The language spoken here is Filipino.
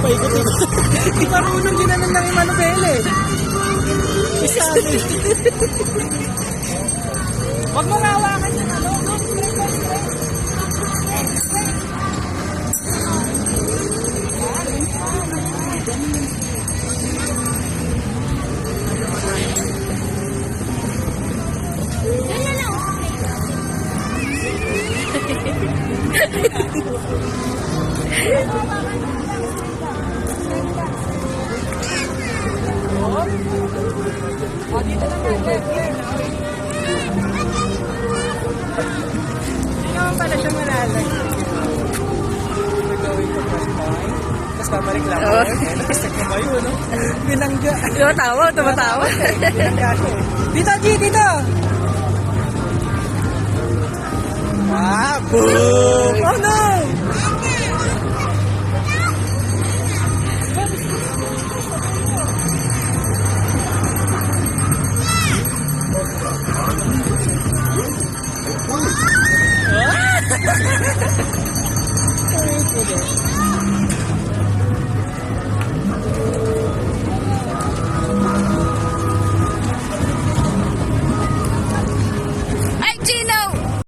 paikot-ikot. Hindi marunong ginanon ng Emmanuel eh. Isabi. Huwag mo hawakan yan, ano? Oh, dito naman, left. Hindi naman pala siya malalag. We're going to press point. Tapos babalik lang. Nakastak na ba yun, no? Binangga. Tumatawa. Binangga siya eh. Dito, G, dito! Ah, boom! Oh no!